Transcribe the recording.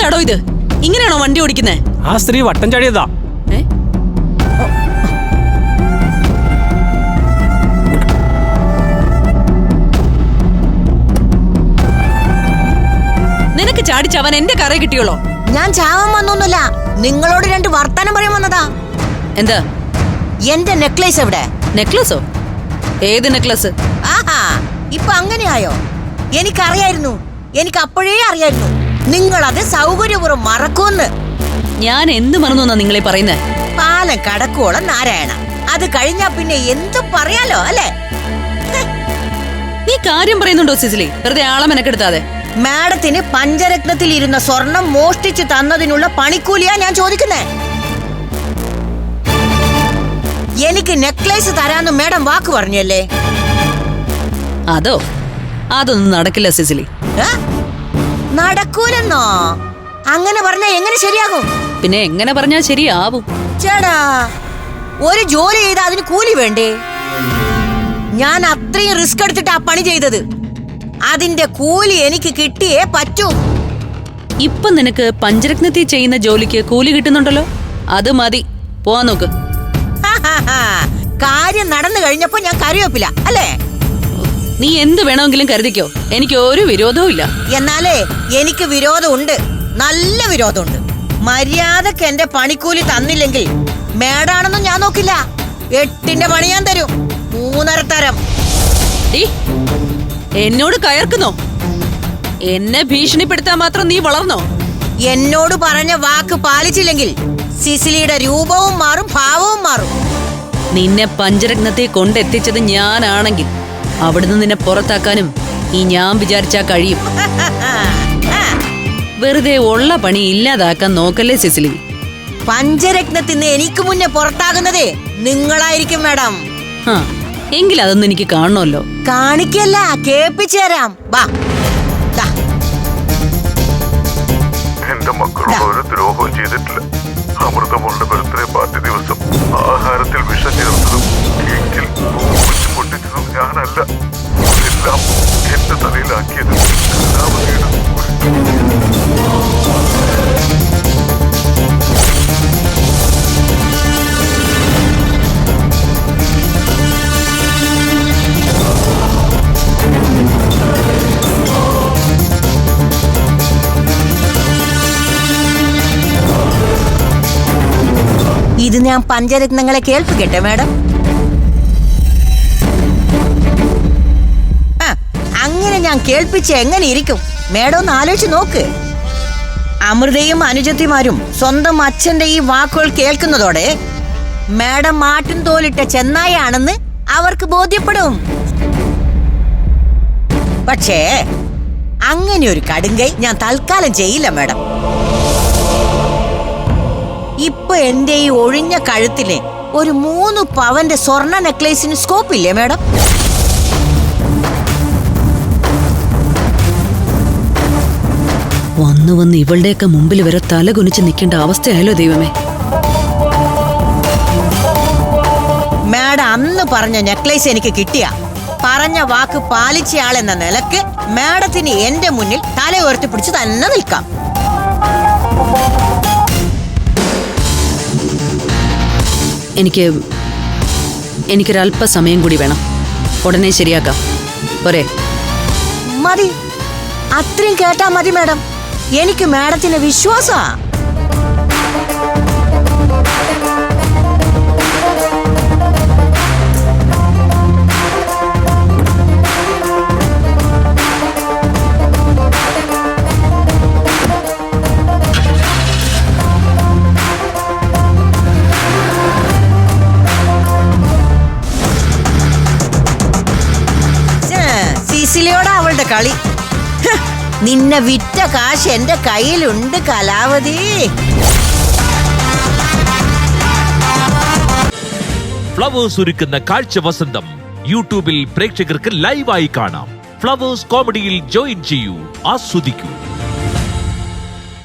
എന്താടോ ഇത്? ഇങ്ങനെയാണോ വണ്ടി ഓടിക്കുന്നേ? ആ സ്ത്രീ വട്ടം ചാടിയതാ. നിനക്ക് ചാടിച്ചവൻ എന്റെ കറ കിട്ടിയോളോ? ഞാൻ ചാവാൻ വന്നൊന്നുമില്ല, നിങ്ങളോട് രണ്ട് വർത്താനം പറയാൻ വന്നതാ. എന്താ? എന്റെ നെക്ലേസ് എവിടെ? നെക്ലസോ? ഏത് നെക്ലസ്? ആഹാ, ഇപ്പൊ അങ്ങനെയായോ? എനിക്കറിയായിരുന്നു, എനിക്ക് അപ്പോഴേ അറിയായിരുന്നു നിങ്ങളത് സൗകര്യപൂർവ്വം മറക്കൂന്ന്. ഞാൻ എന്ത് മറന്നു നിങ്ങളെ പറയുന്നേ? പാലം കടക്കോളം നാരായണ, അത് കഴിഞ്ഞാ പിന്നെ എന്തും പറയാലോ അല്ലേ? നീ കാര്യം പറയുന്നുണ്ടോ സിസിലി? വെറുതെ ആളെ മെനക്കെടുത്താതെ. മാഡത്തിന് പഞ്ചരത്നത്തിൽ ഇരുന്ന സ്വർണം മോഷ്ടിച്ചു തന്നതിനുള്ള പണിക്കൂലിയാ ഞാൻ ചോദിക്കുന്നേ. എനിക്ക് നെക്ലേസ് തരാന്ന് മാഡം വാക്ക് പറഞ്ഞല്ലേ? അതൊന്നും നടക്കില്ല സിസിലി. നടക്കൂലെന്നോ? അങ്ങനെ പറഞ്ഞാ എങ്ങനെ ശരിയാകും? പിന്നെ എങ്ങനെ പറഞ്ഞാ ശരിയാവും? ചേടാ, ഒരു ജോലി ചെയ്താ അതിന് കൂലി വേണ്ടേ? ഞാൻ അത്രയും റിസ്ക് എടുത്തിട്ട് ആ പണി ചെയ്തത്, അതിന്റെ കൂലി എനിക്ക് കിട്ടിയേ പറ്റൂ. ഇപ്പൊ നിനക്ക് പഞ്ചരത്നത്തിൽ ചെയ്യുന്ന ജോലിക്ക് കൂലി കിട്ടുന്നുണ്ടല്ലോ, അത് മതി. പോവാൻ നോക്ക്. കാര്യം നടന്നു കഴിഞ്ഞപ്പോ ഞാൻ കറിവേപ്പില്ല അല്ലേ? നീ എന്ത് വേണമെങ്കിലും കരുതിക്കോ, എനിക്ക് ഒരു വിരോധവും ഇല്ല. എന്നാലേ എനിക്ക് വിരോധമുണ്ട്, നല്ല വിരോധമുണ്ട്. മര്യാദക്ക് എന്റെ പണിക്കൂലി തന്നില്ലെങ്കിൽ മേടാണെന്നും ഞാൻ നോക്കില്ല. 8ന്റെ പണി ഞാൻ തരും, 3.5 തരം. എന്നോട് കയർക്കുന്നോ? എന്നെ ഭീഷണിപ്പെടുത്താൻ മാത്രം നീ വളർന്നോ? എന്നോട് പറഞ്ഞ വാക്ക് പാലിച്ചില്ലെങ്കിൽ സിസിലിയുടെ രൂപവും മാറും, ഭാവവും മാറും. നിന്നെ പഞ്ചരത്നത്തെ കൊണ്ടെത്തിച്ചത് ഞാനാണെങ്കിൽ അവിടുന്ന് നിന്നെ പുറത്താക്കാനും ഈ ഞാൻ വിചാരിച്ചാ കഴിയും. വെറുതെ ഉള്ള പണി ഇല്ലാതാക്കാൻ നോക്കല്ലേ സിസിലി. പഞ്ചരത്നത്തിന് എനിക്ക് മുന്നേ പുറത്താകുന്നതേ നിങ്ങളായിരിക്കും മാഡം. എങ്കിൽ അതൊന്നും എനിക്ക് കാണണമല്ലോ. കാണിക്കല്ല, കേൾപ്പിച്ചു തരാം. വാ. എന്റെ മക്കളോട് ഒരു ദ്രോഹവും ചെയ്തിട്ടില്ല. അമൃതമോളുടെ ബർത്ത്ഡേ പാർട്ടി ദിവസം ആഹാരത്തിൽ വിഷം ചേർത്തതും കേക്കിൽ പൊട്ടിച്ചതും ഞാനല്ല. എല്ലാം എന്റെ തലയിലാക്കിയത് ഇത് ഞാൻ പഞ്ചരത്നങ്ങളെ കേൾപ്പിക്കട്ടെ മാഡം? അങ്ങനെ ഞാൻ കേൾപ്പിച്ച് എങ്ങനെ ഇരിക്കും മാഡം? ഒന്ന് ആലോചിച്ച് നോക്ക്. അമൃതയും അനുജത്തിമാരും സ്വന്തം അച്ഛന്റെ ഈ വാക്കുകൾ കേൾക്കുന്നതോടെ മാഡം മാട്ടിൻ തോലിട്ട ചെന്നായാണെന്ന് അവർക്ക് ബോധ്യപ്പെടും. പക്ഷേ അങ്ങനെ ഒരു കടുങ്കൈ ഞാൻ തൽക്കാലം ചെയ്യില്ല മാഡം. ഇപ്പൊ എന്റെ ഈ ഒഴിഞ്ഞ കഴുത്തിലെ ഒരു 3 പവന്റെ സ്വർണ്ണ നെക്ലേസിന് സ്കോപ്പ് ഇല്ലേ മാഡം? വന്നു വന്ന് ഇവളുടെയൊക്കെ മുമ്പിൽ വരെ തല കുനിച്ച് നിൽക്കേണ്ട അവസ്ഥയായല്ലോ ദൈവമേ. മാഡം അന്ന് പറഞ്ഞ നെക്ലേസ് എനിക്ക് കിട്ടിയ പറഞ്ഞ വാക്ക് പാലിച്ചയാളെന്ന നിലക്ക് മാഡത്തിന് എന്റെ മുന്നിൽ തല ഉയർത്തി പിടിച്ച് തന്നെ നിൽക്കാം. എനിക്കൊരല്പസമയം കൂടി വേണം. ഉടനെ ശരിയാക്കാം. പോരെ? മതി, അത്രയും കേട്ടാ മതി മാഡം. എനിക്ക് മാഡത്തിന് വിശ്വാസാ. സിസിലിയോട് അവളുടെ കളി. നിന്നെ വിറ്റ കാശ് എന്റെ കയ്യിലുണ്ട് കലാവതി. ഫ്ലവേഴ്സ് ഒരുക്കുന്ന കാഴ്ച വസന്തം യൂട്യൂബിൽ പ്രേക്ഷകർക്ക് ലൈവായി കാണാം. ഫ്ലവേഴ്സ് കോമഡിയിൽ ജോയിൻ ചെയ്യൂ, ആസ്വദിക്കൂ.